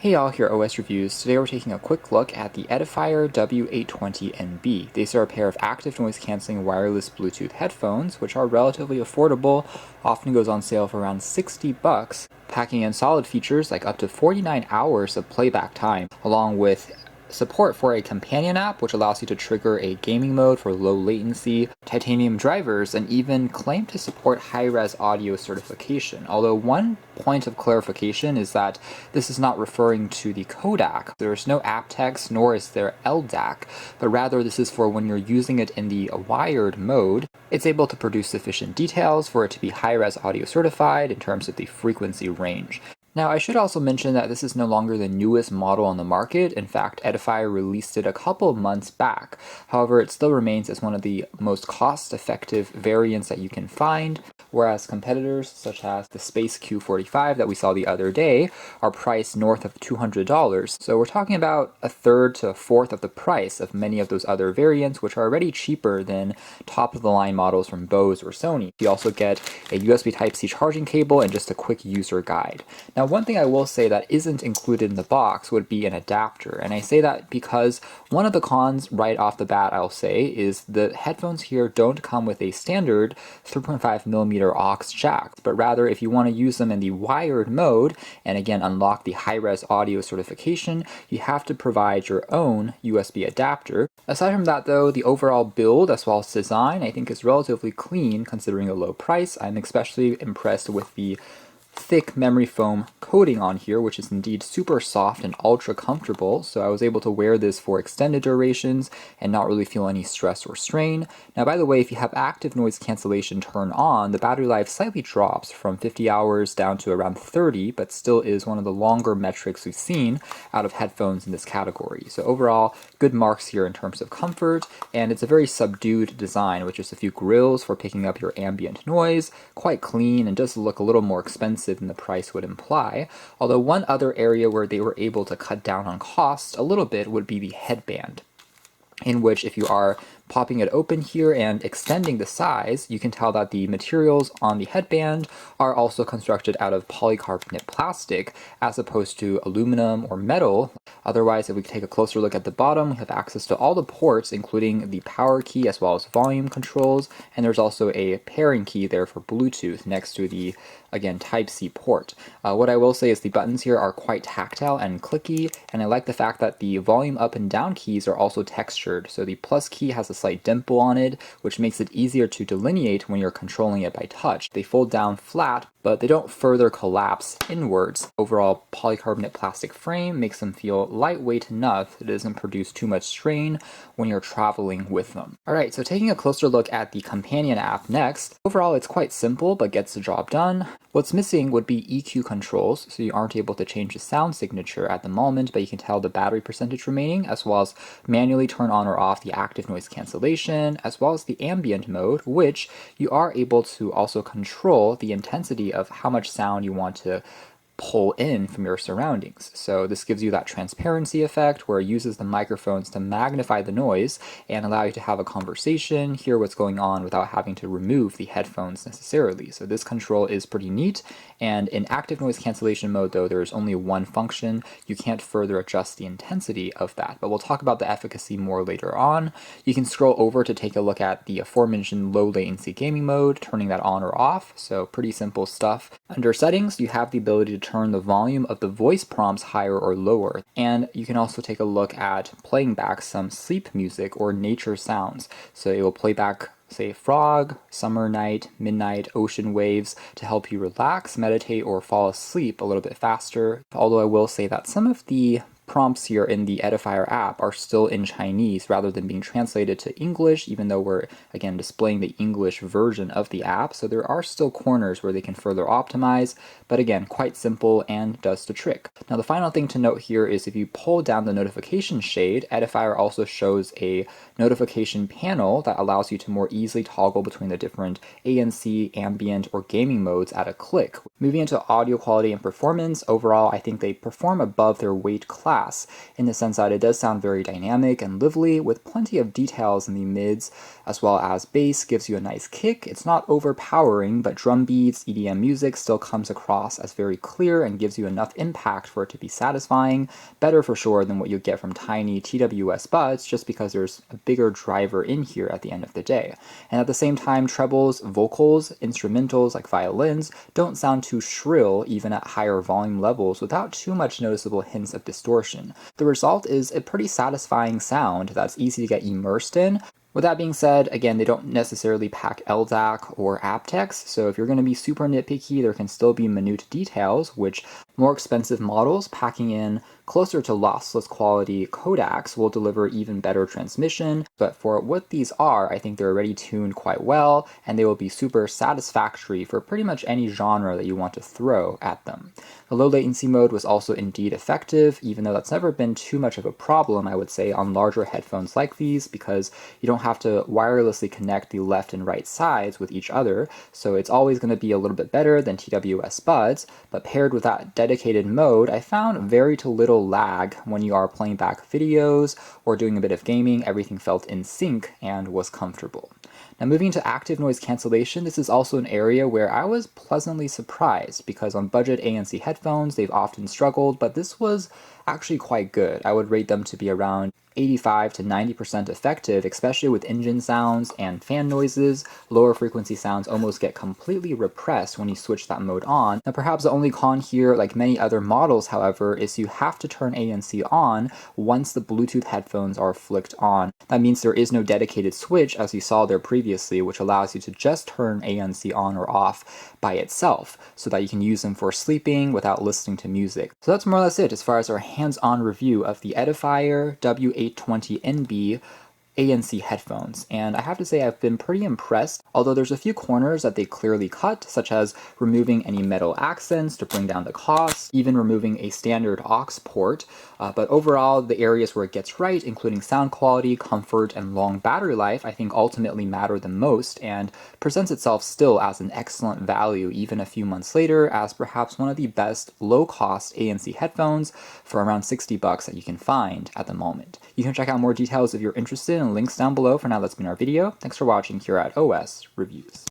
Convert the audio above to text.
Hey all, here at OS Reviews. Today we're taking a quick look at the Edifier W820NB. These are a pair of active noise cancelling wireless Bluetooth headphones, which are relatively affordable, often goes on sale for around $60, packing in solid features like up to 49 hours of playback time, along with support for a companion app, which allows you to trigger a gaming mode for low latency, titanium drivers, and even claim to support high-res audio certification. Although one point of clarification is that this is not referring to the codec. There's no aptX nor is there LDAC, but rather this is for when you're using it in the wired mode. It's able to produce sufficient details for it to be high-res audio certified in terms of the frequency range. Now, I should also mention that this is no longer the newest model on the market. In fact, Edifier released it a couple of months back. However, it still remains as one of the most cost-effective variants that you can find, whereas competitors such as the Space Q45 that we saw the other day are priced north of $200. So we're talking about a third to a fourth of the price of many of those other variants, which are already cheaper than top-of-the-line models from Bose or Sony. You also get a USB Type-C charging cable and just a quick user guide. Now, one thing I will say that isn't included in the box would be an adapter, and I say that because one of the cons right off the bat I'll say is the headphones here don't come with a standard 3.5mm aux jack, but rather if you want to use them in the wired mode and again unlock the high-res audio certification, you have to provide your own USB adapter. Aside from that though, the overall build as well as design I think is relatively clean considering the low price. I'm especially impressed with the thick memory foam coating on here, which is indeed super soft and ultra comfortable, so I was able to wear this for extended durations and not really feel any stress or strain. Now, by the way, if you have active noise cancellation turned on, the battery life slightly drops from 50 hours down to around 30, but still is one of the longer metrics we've seen out of headphones in this category. So overall, good marks here in terms of comfort, and it's a very subdued design with just a few grills for picking up your ambient noise, quite clean, and does look a little more expensive than the price would imply. Although one other area where they were able to cut down on cost a little bit would be the headband, in which if you are popping it open here and extending the size, you can tell that the materials on the headband are also constructed out of polycarbonate plastic as opposed to aluminum or metal. Otherwise, if we take a closer look at the bottom, we have access to all the ports, including the power key as well as volume controls, and there's also a pairing key there for Bluetooth next to the, again, Type-C port. What I will say is the buttons here are quite tactile and clicky, and I like the fact that the volume up and down keys are also textured. So the plus key has a slight dimple on it, which makes it easier to delineate when you're controlling it by touch. They fold down flat, but they don't further collapse inwards. Overall polycarbonate plastic frame makes them feel lightweight enough that it doesn't produce too much strain when you're traveling with them. Alright, so taking a closer look at the companion app next. Overall, it's quite simple, but gets the job done. What's missing would be EQ controls, so you aren't able to change the sound signature at the moment, but you can tell the battery percentage remaining, as well as manually turn on or off the active noise cancellation, as well as the ambient mode, which you are able to also control the intensity of how much sound you want to pull in from your surroundings. So this gives you that transparency effect where it uses the microphones to magnify the noise and allow you to have a conversation, hear what's going on without having to remove the headphones necessarily. So this control is pretty neat, and in active noise cancellation mode though, there's only one function. You can't further adjust the intensity of that, but we'll talk about the efficacy more later on. You can scroll over to take a look at the aforementioned low latency gaming mode, turning that on or off, so pretty simple stuff. Under settings, you have the ability to turn the volume of the voice prompts higher or lower, and you can also take a look at playing back some sleep music or nature sounds. So it will play back, say, frog, summer night, midnight, ocean waves to help you relax, meditate, or fall asleep a little bit faster. Although I will say that some of the prompts here in the Edifier app are still in Chinese rather than being translated to English, even though we're again displaying the English version of the app. So there are still corners where they can further optimize, but again, quite simple and does the trick. Now the final thing to note here is if you pull down the notification shade, Edifier also shows a notification panel that allows you to more easily toggle between the different ANC, ambient, or gaming modes at a click. Moving into audio quality and performance, overall I think they perform above their weight class bass, in the sense that it does sound very dynamic and lively, with plenty of details in the mids, as well as bass gives you a nice kick. It's not overpowering, but drum beats, EDM music still comes across as very clear and gives you enough impact for it to be satisfying. Better for sure than what you get from tiny TWS buds, just because there's a bigger driver in here at the end of the day. And at the same time, trebles, vocals, instrumentals like violins don't sound too shrill even at higher volume levels without too much noticeable hints of distortion. The result is a pretty satisfying sound that's easy to get immersed in. With that being said, again, they don't necessarily pack LDAC or aptX, so if you're going to be super nitpicky, there can still be minute details, which more expensive models packing in closer to lossless quality codecs will deliver even better transmission, but for what these are, I think they're already tuned quite well, and they will be super satisfactory for pretty much any genre that you want to throw at them. The low latency mode was also indeed effective, even though that's never been too much of a problem, I would say, on larger headphones like these, because you don't have to wirelessly connect the left and right sides with each other, so it's always going to be a little bit better than TWS buds, but paired with that dedicated mode, I found very to little lag when you are playing back videos or doing a bit of gaming. Everything felt in sync and was comfortable. Now moving to active noise cancellation, this is also an area where I was pleasantly surprised, because on budget ANC headphones they've often struggled, but this was actually quite good. I would rate them to be around 85 to 90% effective, especially with engine sounds and fan noises. Lower frequency sounds almost get completely repressed when you switch that mode on. Now perhaps the only con here, like many other models however, is you have to turn ANC on once the Bluetooth headphones are flicked on. That means there is no dedicated switch as you saw there previously, which allows you to just turn ANC on or off by itself so that you can use them for sleeping without listening to music. So that's more or less it as far as our hands-on review of the Edifier W820NB ANC headphones, and I have to say I've been pretty impressed, although there's a few corners that they clearly cut, such as removing any metal accents to bring down the cost, even removing a standard aux port, but overall the areas where it gets right, including sound quality, comfort, and long battery life, I think ultimately matter the most, and presents itself still as an excellent value even a few months later as perhaps one of the best low-cost ANC headphones for around $60 that you can find at the moment. You can check out more details if you're interested and links down below. For now, that's been our video. Thanks for watching here at OS Reviews.